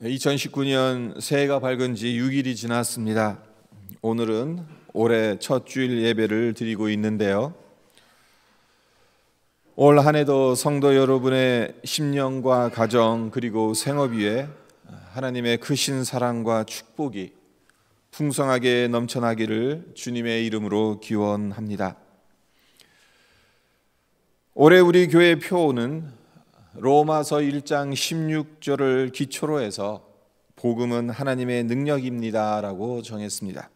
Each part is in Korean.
2019년 새해가 밝은 지 6일이 지났습니다. 오늘은 올해 첫 주일 예배를 드리고 있는데요. 올 한 해도 성도 여러분의 심령과 가정 그리고 생업 위에 하나님의 크신 사랑과 축복이 풍성하게 넘쳐나기를 주님의 이름으로 기원합니다. 올해 우리 교회 표어는 로마서 1장 16절을 기초로 해서 복음은 하나님의 능력입니다 라고 정했습니다.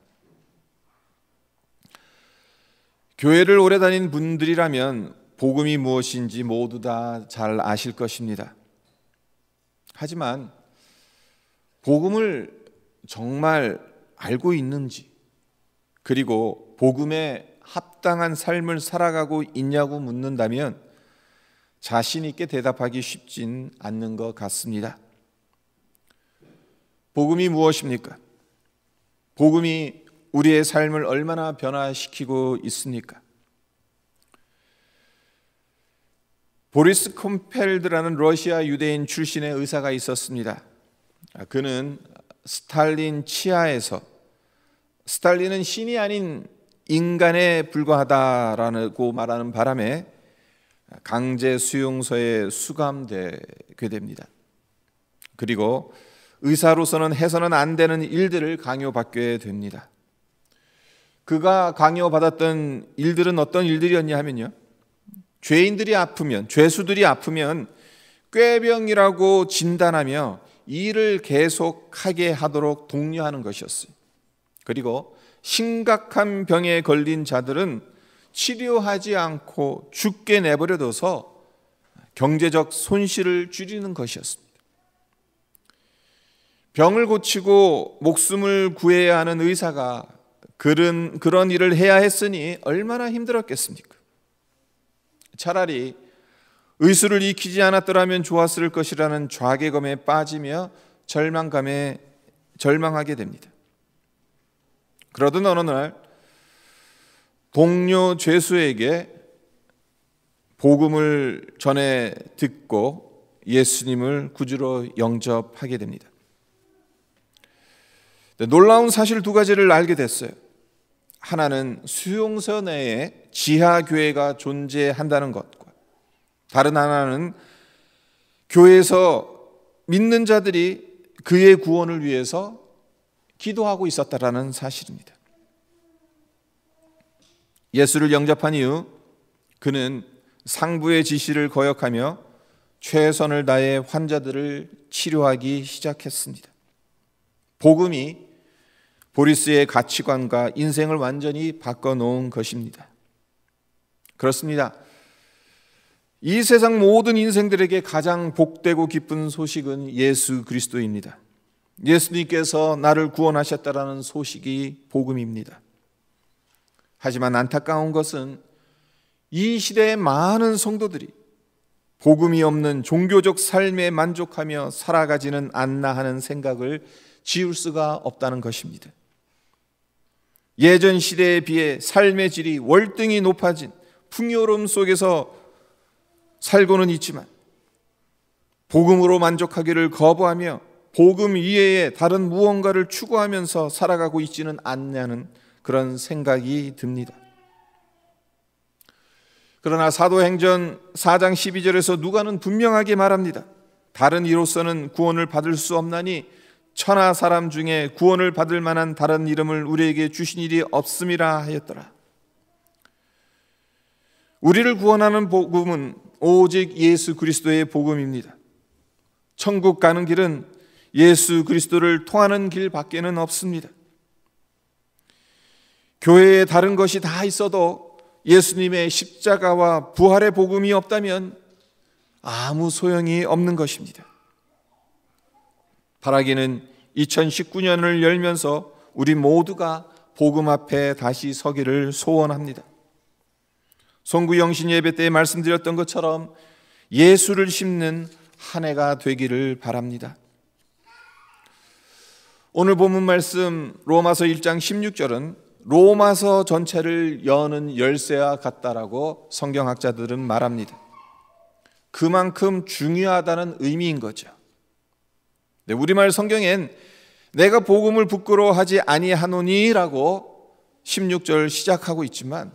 교회를 오래 다닌 분들이라면 복음이 무엇인지 모두 다 잘 아실 것입니다. 하지만 복음을 정말 알고 있는지, 그리고 복음에 합당한 삶을 살아가고 있냐고 묻는다면 자신 있게 대답하기 쉽진 않는 것 같습니다. 복음이 무엇입니까? 복음이 우리의 삶을 얼마나 변화시키고 있습니까? 보리스 콤펠드라는 러시아 유대인 출신의 의사가 있었습니다. 그는 스탈린 치하에서 스탈린은 신이 아닌 인간에 불과하다라고 말하는 바람에 강제 수용소에 수감되게 됩니다. 그리고 의사로서는 해서는 안 되는 일들을 강요받게 됩니다. 그가 강요받았던 일들은 어떤 일들이었냐 하면요, 죄인들이 아프면, 죄수들이 아프면 꾀병이라고 진단하며 일을 계속하게 하도록 독려하는 것이었어요. 그리고 심각한 병에 걸린 자들은 치료하지 않고 죽게 내버려둬서 경제적 손실을 줄이는 것이었습니다. 병을 고치고 목숨을 구해야 하는 의사가 그런 일을 해야 했으니 얼마나 힘들었겠습니까? 차라리 의술을 익히지 않았더라면 좋았을 것이라는 좌계검에 빠지며 절망하게 됩니다. 그러던 어느 날 동료 죄수에게 복음을 전해 듣고 예수님을 구주로 영접하게 됩니다. 놀라운 사실 두 가지를 알게 됐어요. 하나는 수용소 내에 지하교회가 존재한다는 것과, 다른 하나는 교회에서 믿는 자들이 그의 구원을 위해서 기도하고 있었다라는 사실입니다. 예수를 영접한 이후 그는 상부의 지시를 거역하며 최선을 다해 환자들을 치료하기 시작했습니다. 복음이 보리스의 가치관과 인생을 완전히 바꿔놓은 것입니다. 그렇습니다. 이 세상 모든 인생들에게 가장 복되고 기쁜 소식은 예수 그리스도입니다. 예수님께서 나를 구원하셨다라는 소식이 복음입니다. 하지만 안타까운 것은 이 시대의 많은 성도들이 복음이 없는 종교적 삶에 만족하며 살아가지는 않나 하는 생각을 지울 수가 없다는 것입니다. 예전 시대에 비해 삶의 질이 월등히 높아진 풍요로움 속에서 살고는 있지만 복음으로 만족하기를 거부하며 복음 이외에 다른 무언가를 추구하면서 살아가고 있지는 않냐는 그런 생각이 듭니다. 그러나 사도행전 4장 12절에서 누가는 분명하게 말합니다. 다른 이로서는 구원을 받을 수 없나니 천하 사람 중에 구원을 받을 만한 다른 이름을 우리에게 주신 일이 없음이라 하였더라. 우리를 구원하는 복음은 오직 예수 그리스도의 복음입니다. 천국 가는 길은 예수 그리스도를 통하는 길밖에는 없습니다. 교회에 다른 것이 다 있어도 예수님의 십자가와 부활의 복음이 없다면 아무 소용이 없는 것입니다. 바라기는 2019년을 열면서 우리 모두가 복음 앞에 다시 서기를 소원합니다. 송구영신 예배 때 말씀드렸던 것처럼 예수를 심는 한 해가 되기를 바랍니다. 오늘 본문 말씀 로마서 1장 16절은 로마서 전체를 여는 열쇠와 같다라고 성경학자들은 말합니다. 그만큼 중요하다는 의미인 거죠. 우리말 성경엔 내가 복음을 부끄러워하지 아니하노니라고 16절 시작하고 있지만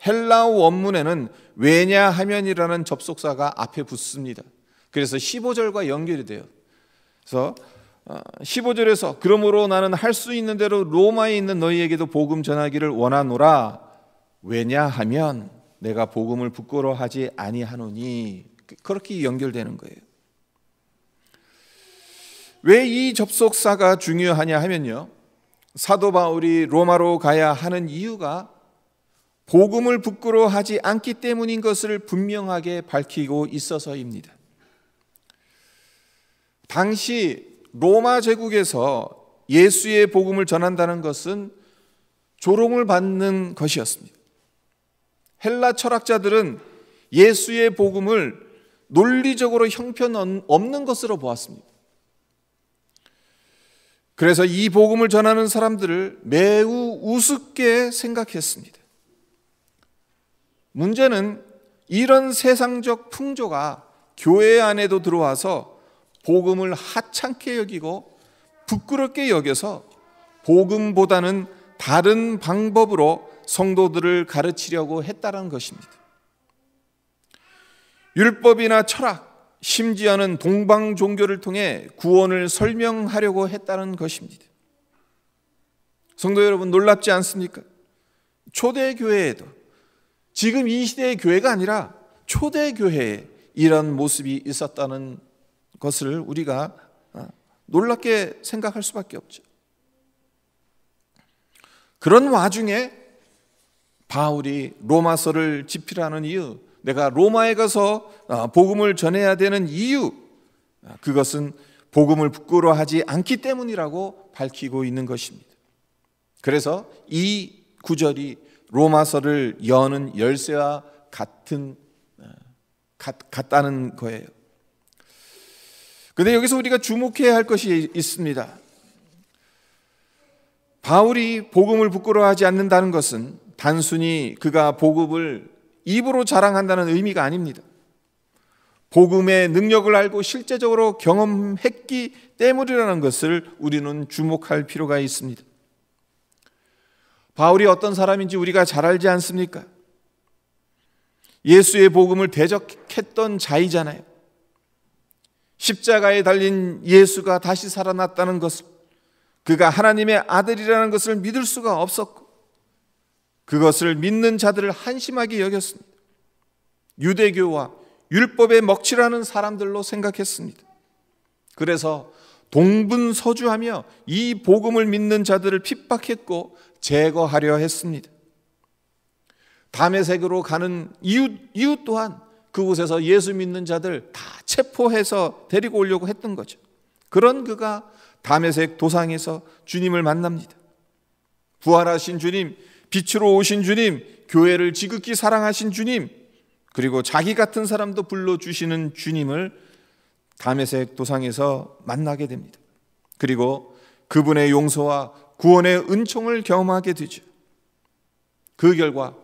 헬라어 원문에는 왜냐하면이라는 접속사가 앞에 붙습니다. 그래서 15절과 연결이 돼요. 그래서 15절에서 그러므로 나는 할 수 있는 대로 로마에 있는 너희에게도 복음 전하기를 원하노라. 왜냐하면 내가 복음을 부끄러워하지 아니하노니. 그렇게 연결되는 거예요. 왜 이 접속사가 중요하냐 하면요, 사도 바울이 로마로 가야 하는 이유가 복음을 부끄러워하지 않기 때문인 것을 분명하게 밝히고 있어서입니다. 당시 로마 제국에서 예수의 복음을 전한다는 것은 조롱을 받는 것이었습니다. 헬라 철학자들은 예수의 복음을 논리적으로 형편없는 것으로 보았습니다. 그래서 이 복음을 전하는 사람들을 매우 우습게 생각했습니다. 문제는 이런 세상적 풍조가 교회 안에도 들어와서 복음을 하찮게 여기고 부끄럽게 여겨서 복음보다는 다른 방법으로 성도들을 가르치려고 했다는 것입니다. 율법이나 철학, 심지어는 동방 종교를 통해 구원을 설명하려고 했다는 것입니다. 성도 여러분, 놀랍지 않습니까? 초대교회에도, 지금 이 시대의 교회가 아니라 초대교회에 이런 모습이 있었다는 것을 우리가 놀랍게 생각할 수밖에 없죠. 그런 와중에 바울이 로마서를 집필하는 이유, 내가 로마에 가서 복음을 전해야 되는 이유, 그것은 복음을 부끄러워하지 않기 때문이라고 밝히고 있는 것입니다. 그래서 이 구절이 로마서를 여는 열쇠와 같다는 거예요. 그런데 여기서 우리가 주목해야 할 것이 있습니다. 바울이 복음을 부끄러워하지 않는다는 것은 단순히 그가 복음을 입으로 자랑한다는 의미가 아닙니다. 복음의 능력을 알고 실제적으로 경험했기 때문이라는 것을 우리는 주목할 필요가 있습니다. 바울이 어떤 사람인지 우리가 잘 알지 않습니까? 예수의 복음을 대적했던 자이잖아요. 십자가에 달린 예수가 다시 살아났다는 것을, 그가 하나님의 아들이라는 것을 믿을 수가 없었고, 그것을 믿는 자들을 한심하게 여겼습니다. 유대교와 율법에 먹칠하는 사람들로 생각했습니다. 그래서 동분서주하며 이 복음을 믿는 자들을 핍박했고 제거하려 했습니다. 다메섹으로 가는 이유 또한 그곳에서 예수 믿는 자들 다 체포해서 데리고 오려고 했던 거죠. 그런 그가 다메섹 도상에서 주님을 만납니다. 부활하신 주님, 빛으로 오신 주님, 교회를 지극히 사랑하신 주님, 그리고 자기 같은 사람도 불러주시는 주님을 다메섹 도상에서 만나게 됩니다. 그리고 그분의 용서와 구원의 은총을 경험하게 되죠. 그 결과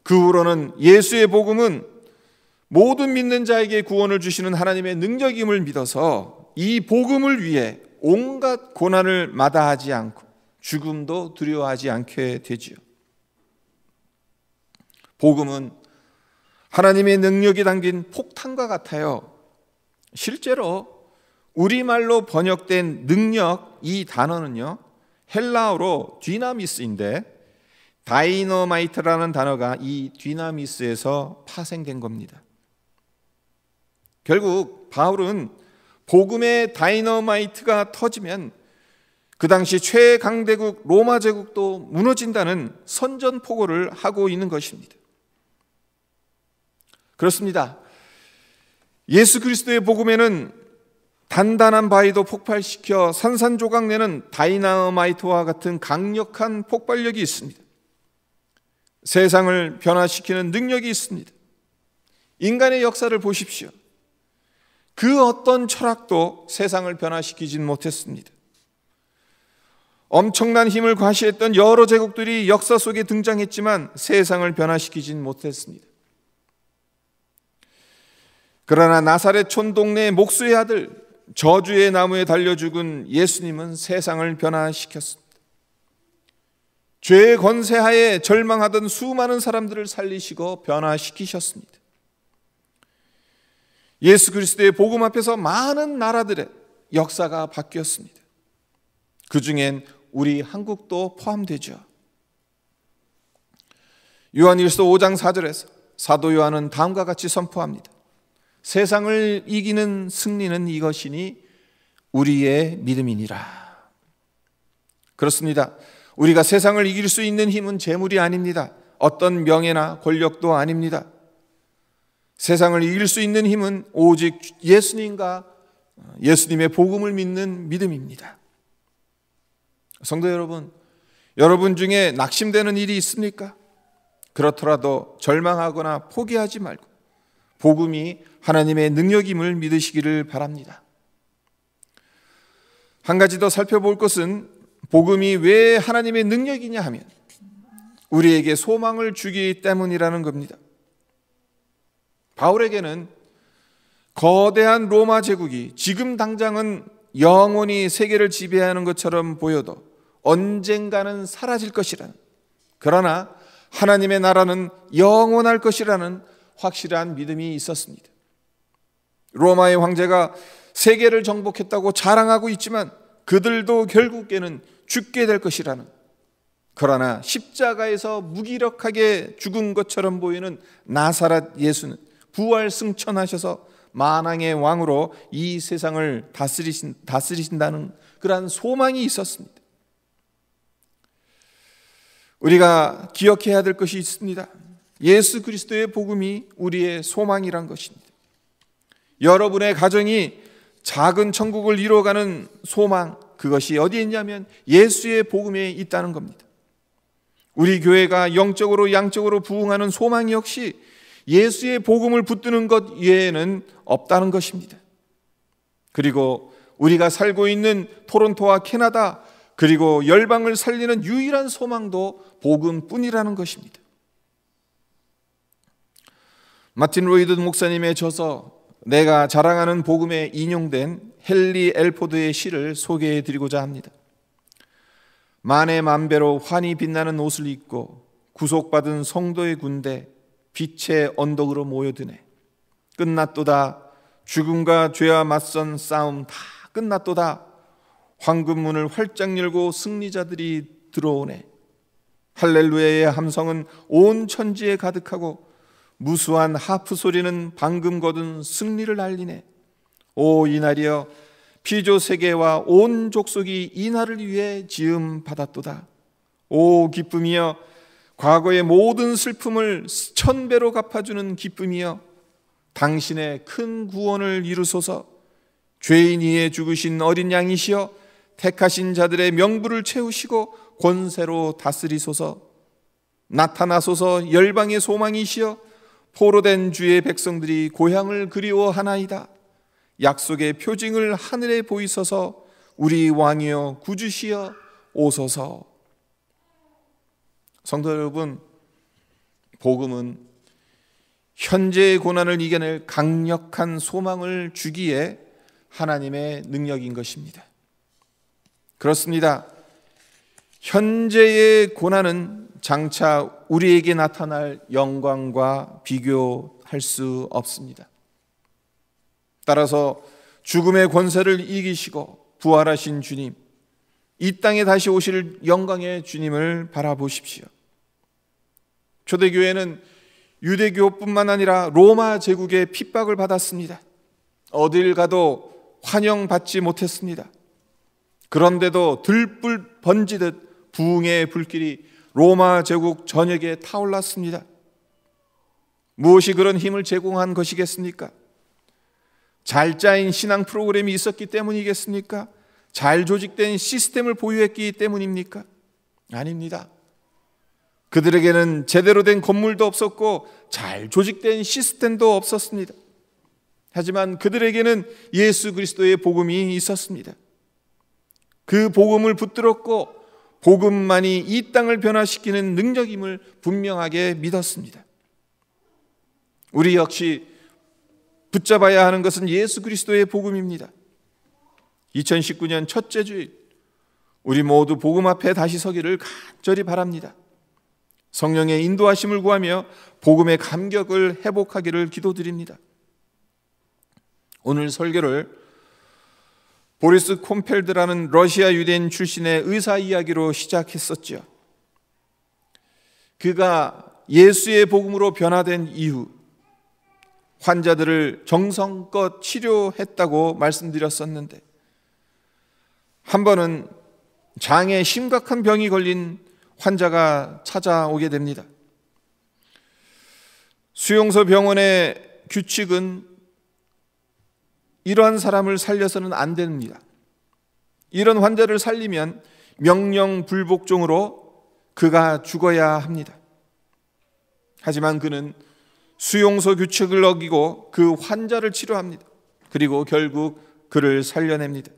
그 후로는 예수의 복음은 모든 믿는 자에게 구원을 주시는 하나님의 능력임을 믿어서 이 복음을 위해 온갖 고난을 마다하지 않고 죽음도 두려워하지 않게 되지요. 복음은 하나님의 능력이 담긴 폭탄과 같아요. 실제로 우리말로 번역된 능력, 이 단어는요, 헬라어로 디나미스인데 다이너마이트라는 단어가 이 디나미스에서 파생된 겁니다. 결국 바울은 복음의 다이너마이트가 터지면 그 당시 최강대국 로마 제국도 무너진다는 선전포고를 하고 있는 것입니다. 그렇습니다. 예수 그리스도의 복음에는 단단한 바위도 폭발시켜 산산조각 내는 다이너마이트와 같은 강력한 폭발력이 있습니다. 세상을 변화시키는 능력이 있습니다. 인간의 역사를 보십시오. 그 어떤 철학도 세상을 변화시키진 못했습니다. 엄청난 힘을 과시했던 여러 제국들이 역사 속에 등장했지만 세상을 변화시키진 못했습니다. 그러나 나사렛 촌동네의 목수의 아들 저주의 나무에 달려 죽은 예수님은 세상을 변화시켰습니다. 죄의 권세하에 절망하던 수많은 사람들을 살리시고 변화시키셨습니다. 예수 그리스도의 복음 앞에서 많은 나라들의 역사가 바뀌었습니다. 그 중엔 우리 한국도 포함되죠. 요한일서 5장 4절에서 사도 요한은 다음과 같이 선포합니다. 세상을 이기는 승리는 이것이니 우리의 믿음이니라. 그렇습니다. 우리가 세상을 이길 수 있는 힘은 재물이 아닙니다. 어떤 명예나 권력도 아닙니다. 세상을 이길 수 있는 힘은 오직 예수님과 예수님의 복음을 믿는 믿음입니다. 성도 여러분, 여러분 중에 낙심되는 일이 있습니까? 그렇더라도 절망하거나 포기하지 말고 복음이 하나님의 능력임을 믿으시기를 바랍니다. 한 가지 더 살펴볼 것은 복음이 왜 하나님의 능력이냐 하면 우리에게 소망을 주기 때문이라는 겁니다. 바울에게는 거대한 로마 제국이 지금 당장은 영원히 세계를 지배하는 것처럼 보여도 언젠가는 사라질 것이라는, 그러나 하나님의 나라는 영원할 것이라는 확실한 믿음이 있었습니다. 로마의 황제가 세계를 정복했다고 자랑하고 있지만 그들도 결국에는 죽게 될 것이라는, 그러나 십자가에서 무기력하게 죽은 것처럼 보이는 나사렛 예수는 부활 승천하셔서 만왕의 왕으로 이 세상을 다스리신다는 그러한 소망이 있었습니다. 우리가 기억해야 될 것이 있습니다. 예수 그리스도의 복음이 우리의 소망이란 것입니다. 여러분의 가정이 작은 천국을 이루어가는 소망, 그것이 어디에 있냐면 예수의 복음에 있다는 겁니다. 우리 교회가 영적으로 양적으로 부흥하는 소망 역시 예수의 복음을 붙드는 것 외에는 없다는 것입니다. 그리고 우리가 살고 있는 토론토와 캐나다, 그리고 열방을 살리는 유일한 소망도 복음뿐이라는 것입니다. 마틴 로이드 목사님의 저서 내가 자랑하는 복음에 인용된 헨리 엘포드의 시를 소개해 드리고자 합니다. 만의 만배로 환히 빛나는 옷을 입고 구속받은 성도의 군대 빛의 언덕으로 모여드네. 끝났도다. 죽음과 죄와 맞선 싸움 다 끝났도다. 황금문을 활짝 열고 승리자들이 들어오네. 할렐루야의 함성은 온 천지에 가득하고 무수한 하프 소리는 방금 거둔 승리를 알리네. 오 이날이여, 피조 세계와 온 족속이 이날을 위해 지음 받았도다. 오 기쁨이여, 과거의 모든 슬픔을 1000배로 갚아주는 기쁨이여, 당신의 큰 구원을 이루소서. 죄인 위에 죽으신 어린 양이시여, 택하신 자들의 명부를 채우시고 권세로 다스리소서. 나타나소서. 열방의 소망이시여, 포로된 주의 백성들이 고향을 그리워하나이다. 약속의 표징을 하늘에 보이소서. 우리 왕이여 구주시여 오소서. 성도 여러분, 복음은 현재의 고난을 이겨낼 강력한 소망을 주기에 하나님의 능력인 것입니다. 그렇습니다. 현재의 고난은 장차 우리에게 나타날 영광과 비교할 수 없습니다. 따라서 죽음의 권세를 이기시고 부활하신 주님, 이 땅에 다시 오실 영광의 주님을 바라보십시오. 초대교회는 유대교뿐만 아니라 로마 제국의 핍박을 받았습니다. 어딜 가도 환영받지 못했습니다. 그런데도 들불 번지듯 부흥의 불길이 로마 제국 전역에 타올랐습니다. 무엇이 그런 힘을 제공한 것이겠습니까? 잘 짜인 신앙 프로그램이 있었기 때문이겠습니까? 잘 조직된 시스템을 보유했기 때문입니까? 아닙니다. 그들에게는 제대로 된 건물도 없었고 잘 조직된 시스템도 없었습니다. 하지만 그들에게는 예수 그리스도의 복음이 있었습니다. 그 복음을 붙들었고 복음만이 이 땅을 변화시키는 능력임을 분명하게 믿었습니다. 우리 역시 붙잡아야 하는 것은 예수 그리스도의 복음입니다. 2019년 첫째 주일, 우리 모두 복음 앞에 다시 서기를 간절히 바랍니다. 성령의 인도하심을 구하며 복음의 감격을 회복하기를 기도드립니다. 오늘 설교를 보리스 콤펠드라는 러시아 유대인 출신의 의사 이야기로 시작했었죠. 그가 예수의 복음으로 변화된 이후 환자들을 정성껏 치료했다고 말씀드렸었는데, 한 번은 장에 심각한 병이 걸린 환자가 찾아오게 됩니다. 수용소 병원의 규칙은 이러한 사람을 살려서는 안 됩니다. 이런 환자를 살리면 명령불복종으로 그가 죽어야 합니다. 하지만 그는 수용소 규칙을 어기고 그 환자를 치료합니다. 그리고 결국 그를 살려냅니다.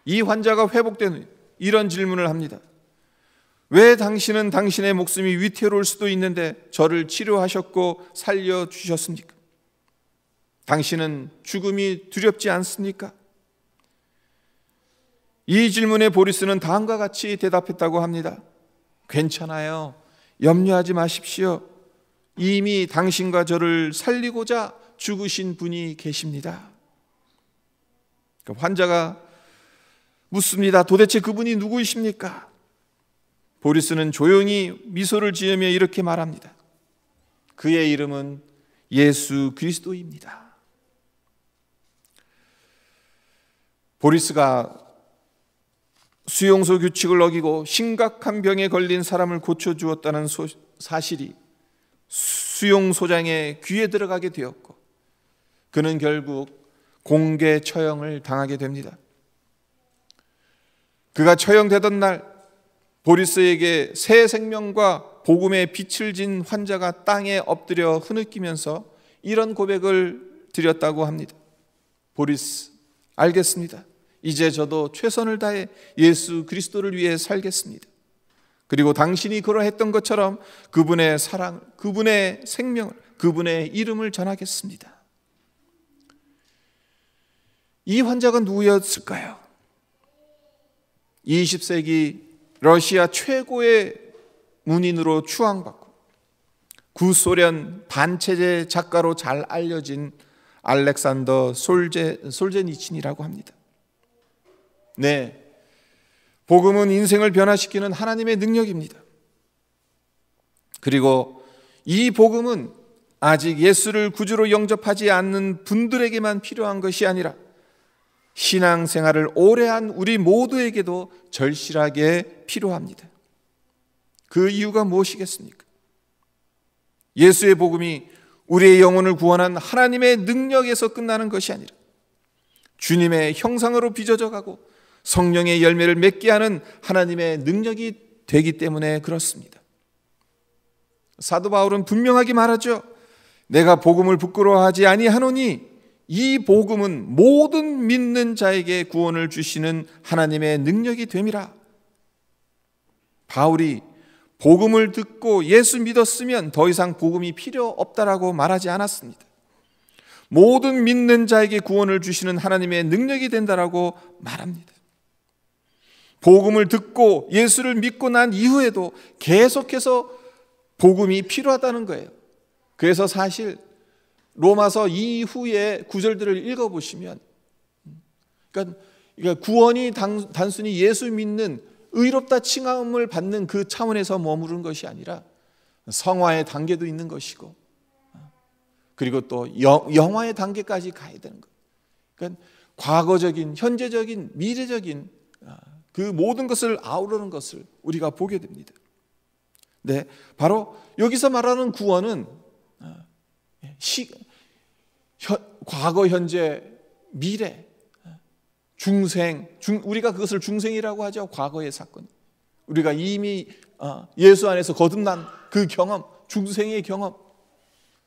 이 환자가 회복된 후 이런 질문을 합니다. 왜 당신은 당신의 목숨이 위태로울 수도 있는데 저를 치료하셨고 살려주셨습니까? 당신은 죽음이 두렵지 않습니까? 이 질문에 보리스는 다음과 같이 대답했다고 합니다. 괜찮아요. 염려하지 마십시오. 이미 당신과 저를 살리고자 죽으신 분이 계십니다. 환자가 묻습니다. 도대체 그분이 누구이십니까? 보리스는 조용히 미소를 지으며 이렇게 말합니다. 그의 이름은 예수 그리스도입니다. 보리스가 수용소 규칙을 어기고 심각한 병에 걸린 사람을 고쳐주었다는 사실이 수용소장의 귀에 들어가게 되었고, 그는 결국 공개 처형을 당하게 됩니다. 그가 처형되던 날 보리스에게 새 생명과 복음의 빛을 진 환자가 땅에 엎드려 흐느끼면서 이런 고백을 드렸다고 합니다. 보리스, 알겠습니다. 이제 저도 최선을 다해 예수 그리스도를 위해 살겠습니다. 그리고 당신이 그러했던 것처럼 그분의 사랑, 그분의 생명을, 그분의 이름을 전하겠습니다. 이 환자가 누구였을까요? 20세기 러시아 최고의 문인으로 추앙받고 구소련 반체제 작가로 잘 알려진 알렉산더 솔제니친이라고 합니다. 네, 복음은 인생을 변화시키는 하나님의 능력입니다. 그리고 이 복음은 아직 예수를 구주로 영접하지 않는 분들에게만 필요한 것이 아니라 신앙생활을 오래 한 우리 모두에게도 절실하게 필요합니다. 그 이유가 무엇이겠습니까? 예수의 복음이 우리의 영혼을 구원한 하나님의 능력에서 끝나는 것이 아니라 주님의 형상으로 빚어져 가고 성령의 열매를 맺게 하는 하나님의 능력이 되기 때문에 그렇습니다. 사도 바울은 분명하게 말하죠. 내가 복음을 부끄러워하지 아니하노니 이 복음은 모든 믿는 자에게 구원을 주시는 하나님의 능력이 됨이라. 바울이 복음을 듣고 예수 믿었으면 더 이상 복음이 필요 없다라고 말하지 않았습니다. 모든 믿는 자에게 구원을 주시는 하나님의 능력이 된다라고 말합니다. 복음을 듣고 예수를 믿고 난 이후에도 계속해서 복음이 필요하다는 거예요. 그래서 사실 로마서 이후의 구절들을 읽어보시면, 그러니까 구원이 단순히 예수 믿는 의롭다 칭함을 받는 그 차원에서 머무른 것이 아니라 성화의 단계도 있는 것이고, 그리고 또 영화의 단계까지 가야 되는 거예요. 그러니까 과거적인, 현재적인, 미래적인 그 모든 것을 아우르는 것을 우리가 보게 됩니다. 네, 바로 여기서 말하는 구원은 과거, 현재, 미래, 중생, 우리가 그것을 중생이라고 하죠. 과거의 사건, 우리가 이미 예수 안에서 거듭난 그 경험, 중생의 경험,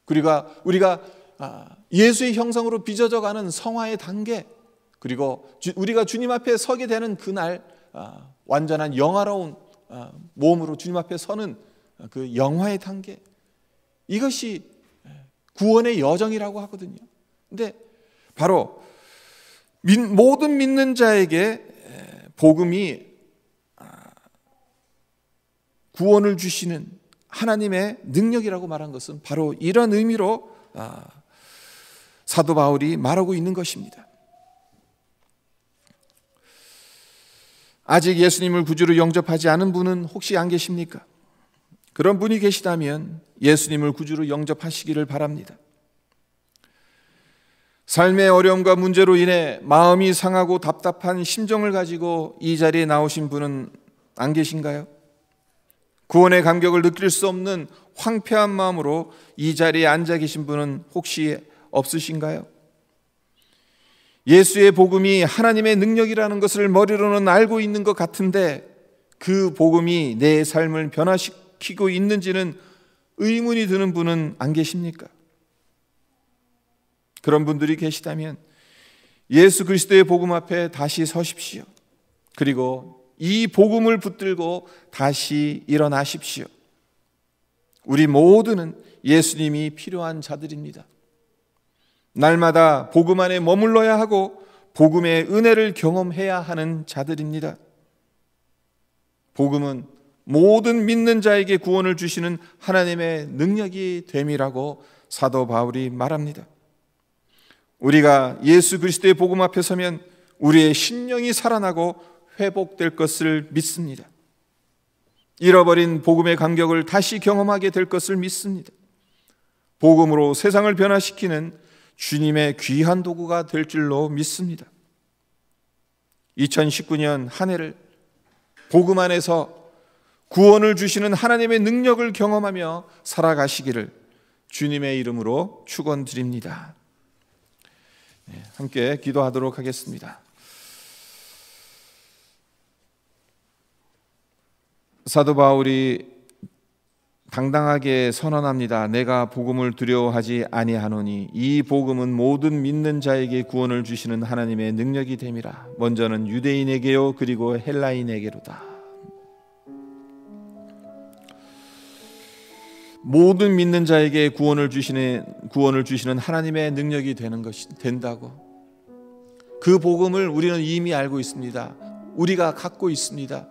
그리고 우리가 예수의 형상으로 빚어져 가는 성화의 단계, 그리고 우리가 주님 앞에 서게 되는 그날 완전한 영화로운 몸으로 주님 앞에 서는 그 영화의 단계, 이것이 구원의 여정이라고 하거든요. 근데 바로 모든 믿는 자에게 복음이 구원을 주시는 하나님의 능력이라고 말한 것은 바로 이런 의미로 사도 바울이 말하고 있는 것입니다. 아직 예수님을 구주로 영접하지 않은 분은 혹시 안 계십니까? 그런 분이 계시다면 예수님을 구주로 영접하시기를 바랍니다. 삶의 어려움과 문제로 인해 마음이 상하고 답답한 심정을 가지고 이 자리에 나오신 분은 안 계신가요? 구원의 감격을 느낄 수 없는 황폐한 마음으로 이 자리에 앉아 계신 분은 혹시 없으신가요? 예수의 복음이 하나님의 능력이라는 것을 머리로는 알고 있는 것 같은데 그 복음이 내 삶을 변화시키고 있는지는 의문이 드는 분은 안 계십니까? 그런 분들이 계시다면 예수 그리스도의 복음 앞에 다시 서십시오. 그리고 이 복음을 붙들고 다시 일어나십시오. 우리 모두는 예수님이 필요한 자들입니다. 날마다 복음 안에 머물러야 하고 복음의 은혜를 경험해야 하는 자들입니다. 복음은 모든 믿는 자에게 구원을 주시는 하나님의 능력이 됨이라고 사도 바울이 말합니다. 우리가 예수 그리스도의 복음 앞에 서면 우리의 심령이 살아나고 회복될 것을 믿습니다. 잃어버린 복음의 감격을 다시 경험하게 될 것을 믿습니다. 복음으로 세상을 변화시키는 주님의 귀한 도구가 될 줄로 믿습니다. 2019년 한 해를 복음 안에서 구원을 주시는 하나님의 능력을 경험하며 살아가시기를 주님의 이름으로 축원드립니다. 함께 기도하도록 하겠습니다. 사도 바울이 당당하게 선언합니다. 내가 복음을 두려워하지 아니하노니 이 복음은 모든 믿는 자에게 구원을 주시는 하나님의 능력이 됨이라. 먼저는 유대인에게요 그리고 헬라인에게로다. 모든 믿는 자에게 구원을 주시는 하나님의 능력이 된다고. 그 복음을 우리는 이미 알고 있습니다. 우리가 갖고 있습니다.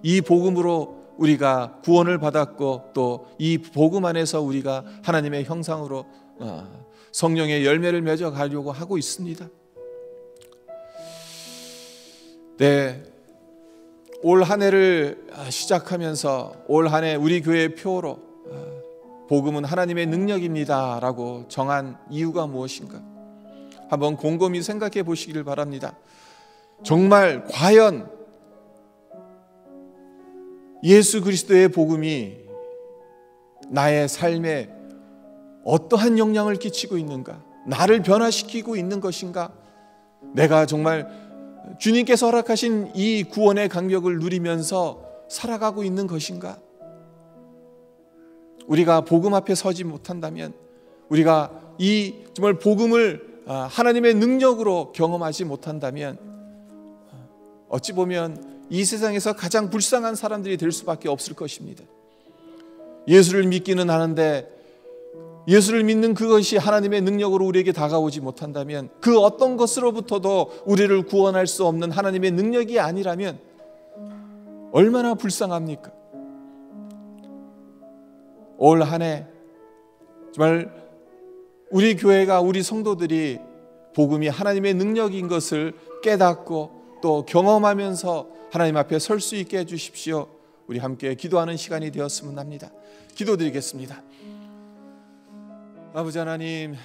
이 복음으로 우리가 구원을 받았고 또 이 복음 안에서 우리가 하나님의 형상으로 성령의 열매를 맺어 가려고 하고 있습니다. 네, 올 한 해를 시작하면서 올 한 해 우리 교회의 표로 복음은 하나님의 능력입니다 라고 정한 이유가 무엇인가? 한번 곰곰이 생각해 보시기를 바랍니다. 정말 과연 예수 그리스도의 복음이 나의 삶에 어떠한 영향을 끼치고 있는가? 나를 변화시키고 있는 것인가? 내가 정말 주님께서 허락하신 이 구원의 감격을 누리면서 살아가고 있는 것인가? 우리가 복음 앞에 서지 못한다면, 우리가 이 정말 복음을 하나님의 능력으로 경험하지 못한다면 어찌 보면 이 세상에서 가장 불쌍한 사람들이 될 수밖에 없을 것입니다. 예수를 믿기는 하는데 예수를 믿는 그것이 하나님의 능력으로 우리에게 다가오지 못한다면, 그 어떤 것으로부터도 우리를 구원할 수 없는 하나님의 능력이 아니라면 얼마나 불쌍합니까? 올 한 해 정말 우리 교회가, 우리 성도들이 복음이 하나님의 능력인 것을 깨닫고 또 경험하면서 하나님 앞에 설 수 있게 해주십시오. 우리 함께 기도하는 시간이 되었으면 합니다. 기도드리겠습니다. 아버지 하나님,